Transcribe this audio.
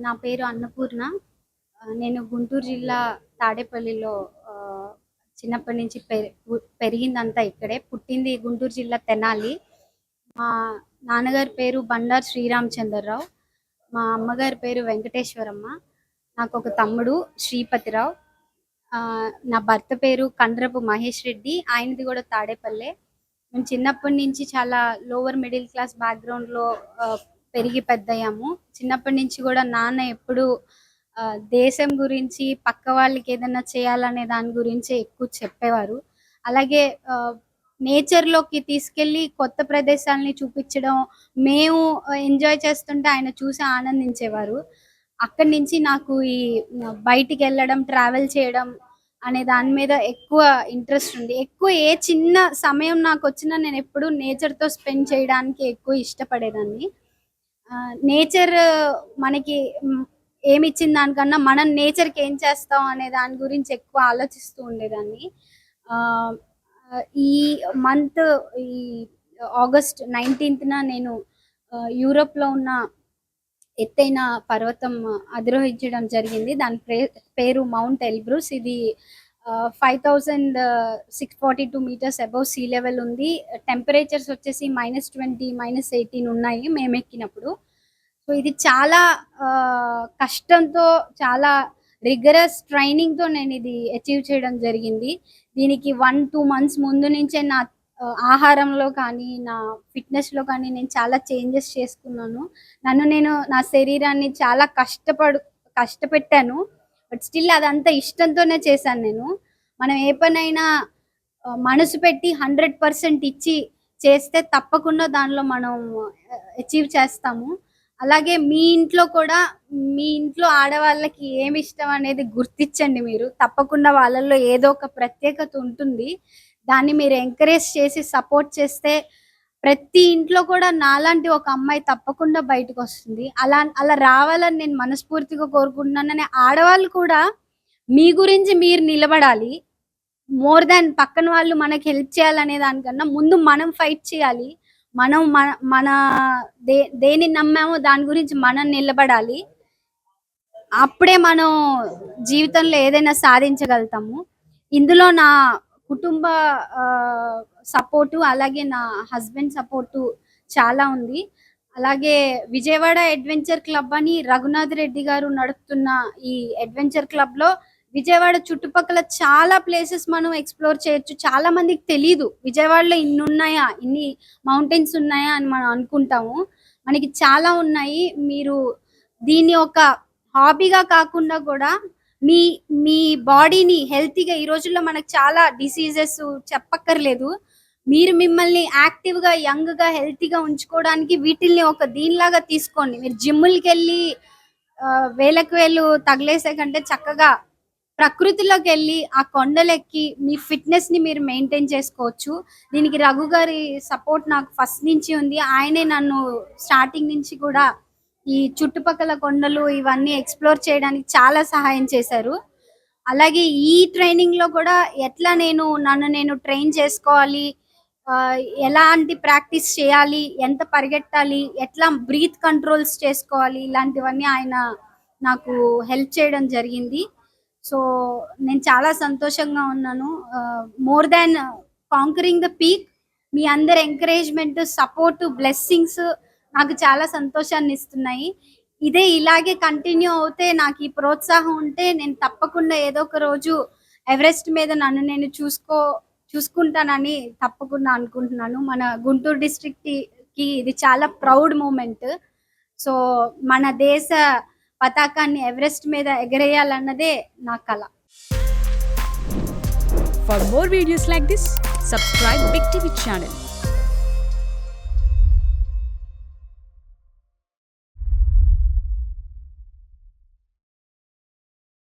నా పేరు అన్నపూర్ణ. నేను గుంటూరు జిల్లా తాడేపల్లిలో చిన్నప్పటి నుంచి పెరిగిందంతా ఇక్కడే. పుట్టింది గుంటూరు జిల్లా తెనాలి. మా నాన్నగారి పేరు బండారు శ్రీరామచంద్రరావు. మా అమ్మగారి పేరు వెంకటేశ్వరమ్మ. నాకొక తమ్ముడు శ్రీపతిరావు. నా భర్త పేరు కండ్రపు మహేష్ రెడ్డి. ఆయనది కూడా తాడేపల్లె. మేము చిన్నప్పటి నుంచి చాలా లోవర్ మిడిల్ క్లాస్ బ్యాక్గ్రౌండ్‌లో పెరిగి పెద్దయ్యాము. చిన్నప్పటి నుంచి కూడా నాన్న ఎప్పుడూ దేశం గురించి, పక్క వాళ్ళకి ఏదన్నా చేయాలనే దాని గురించే ఎక్కువ చెప్పేవారు. అలాగే నేచర్‌లోకి తీసుకెళ్ళి కొత్త ప్రదేశాల్ని చూపించడం, మేము ఎంజాయ్ చేస్తుంటే ఆయన చూసి ఆనందించేవారు. అక్కడి నుంచి నాకు ఈ బయటికెళ్ళడం, ట్రావెల్ చేయడం అనే దాని మీద ఎక్కువ ఇంట్రెస్ట్ ఉంది. ఎక్కువ ఏ చిన్న సమయం నాకొచ్చినా నేనెప్పుడూ నేచర్‌తో స్పెండ్ చేయడానికి ఎక్కువ ఇష్టపడేదాన్ని. నేచర్ మనకి ఏమిచ్చిన దానికన్నా మనం నేచర్‌కి ఏం చేస్తాం అనే దాని గురించి ఎక్కువ ఆలోచిస్తూ ఉండేదాన్ని. ఆహ్, ఈ మంత్ ఈ ఆగస్ట్ 19న నేను యూరోప్‌లో ఉన్న ఎత్తైన పర్వతం అధిరోహించడం జరిగింది. దాని పేరు మౌంట్ ఎల్బ్రూస్. ఇది 5642 మీటర్స్ అబోవ్ సీ లెవెల్ ఉంది. టెంపరేచర్స్ వచ్చేసి -20, -18 ఉన్నాయి మేమెక్కినప్పుడు. సో, ఇది చాలా కష్టంతో, చాలా రిగరస్ ట్రైనింగ్‌తో నేనిది అచీవ్ చేయడం జరిగింది. దీనికి 1, 2 మంత్స్ ముందు నుంచే నా ఆహారంలో కానీ, నా ఫిట్‌నెస్‌లో కానీ నేను చాలా చేంజెస్ చేసుకున్నాను. నా శరీరాన్ని చాలా కష్టపెట్టాను. బట్ స్టిల్ అదంతా ఇష్టంతోనే చేశాను నేను. మనం ఏ పనైనా మనసు పెట్టి 100% ఇచ్చి చేస్తే తప్పకుండా దానిలో మనం అచీవ్ చేస్తాము. అలాగే మీ ఇంట్లో కూడా, మీ ఇంట్లో ఆడవాళ్ళకి ఏమిష్టం అనేది గుర్తించండి మీరు. తప్పకుండా వాళ్ళల్లో ఏదో ఒక ప్రత్యేకత ఉంటుంది. దాన్ని మీరు ఎంకరేజ్ చేసి సపోర్ట్ చేస్తే ప్రతి ఇంట్లో కూడా నాలాంటి ఒక అమ్మాయి తప్పకుండా బయటకొస్తుంది. అలా రావాలని నేను మనస్ఫూర్తిగా కోరుకుంటున్నానని ఆడవాళ్ళు కూడా మీ గురించి మీరు నిలబడాలి. మోర్ దాన్ పక్కన వాళ్ళు మనకి హెల్ప్ చేయాలనే దానికన్నా ముందు మనం ఫైట్ చేయాలి. మనం మన మన దేన్ని నమ్మామో దాని గురించి మనం నిలబడాలి. అప్పుడే మనం జీవితంలో ఏదైనా సాధించగలుగుతాము. ఇందులో నా కుటుంబ సపోర్టు, అలాగే నా హస్బెండ్ సపోర్టు చాలా ఉంది. అలాగే విజయవాడ అడ్వెంచర్ క్లబ్ అని రఘునాథ్ రెడ్డి గారు నడుపుతున్న ఈ అడ్వెంచర్ క్లబ్‌లో విజయవాడ చుట్టుపక్కల చాలా ప్లేసెస్ మనం ఎక్స్‌ప్లోర్ చేయొచ్చు. చాలా మందికి తెలీదు. విజయవాడలో ఇన్నున్నాయా, ఇన్ని మౌంటైన్స్ ఉన్నాయా అని మనం అనుకుంటాము. మనకి చాలా ఉన్నాయి. మీరు దీన్ని ఒక హాబీగా కాకుండా కూడా మీ మీ బాడీని హెల్తీగా, ఈ రోజుల్లో మనకు చాలా డిసీజెస్ చెప్పక్కర్లేదు. మీరు మిమ్మల్ని యాక్టివ్‌గా, యంగ్‌గా, హెల్తీగా ఉంచుకోవడానికి వీటిల్ని ఒక దీనిలాగా తీసుకోండి. మీరు జిమ్ములకెళ్ళి వేలకు వేలు తగిలేసే కంటే చక్కగా ప్రకృతిలోకెళ్ళి ఆ కొండలెక్కి మీ ఫిట్‌నెస్‌ని మీరు మెయింటైన్ చేసుకోవచ్చు. దీనికి రఘు గారి సపోర్ట్ నాకు ఫస్ట్ నుంచి ఉంది. ఆయనే నన్ను స్టార్టింగ్ నుంచి కూడా ఈ చుట్టుపక్కల కొండలు ఇవన్నీ ఎక్స్‌ప్లోర్ చేయడానికి చాలా సహాయం చేశారు. అలాగే ఈ ట్రైనింగ్‌లో కూడా ఎట్లా నన్ను నేను ట్రైన్ చేసుకోవాలి, ఎలాంటి ప్రాక్టీస్ చేయాలి, ఎంత పరిగెట్టాలి, ఎట్లా బ్రీత్ కంట్రోల్స్ చేసుకోవాలి, ఇలాంటివన్నీ ఆయన నాకు హెల్ప్ చేయడం జరిగింది. సో, నేను చాలా సంతోషంగా ఉన్నాను. More than conquering the peak, మీ అందరి ఎంకరేజ్‌మెంట్, సపోర్ట్, బ్లెస్సింగ్స్ నాకు చాలా సంతోషాన్నిస్తున్నాయి. ఇలాగే కంటిన్యూ అవుతే, నాకు ఈ ప్రోత్సాహం ఉంటే నేను తప్పకుండా ఏదో ఒక రోజు ఎవరెస్ట్ మీద నన్ను నేను చూసుకుంటానని తప్పకుండా అనుకుంటున్నాను. మన గుంటూరు డిస్ట్రిక్ట్‌కి ఇది చాలా ప్రౌడ్ మూమెంట్. సో, మన దేశ పతాకాన్ని ఎవరెస్ట్ మీద ఎగరేయాలన్నదే నా కల. For more videos like this, subscribe Big TV channel.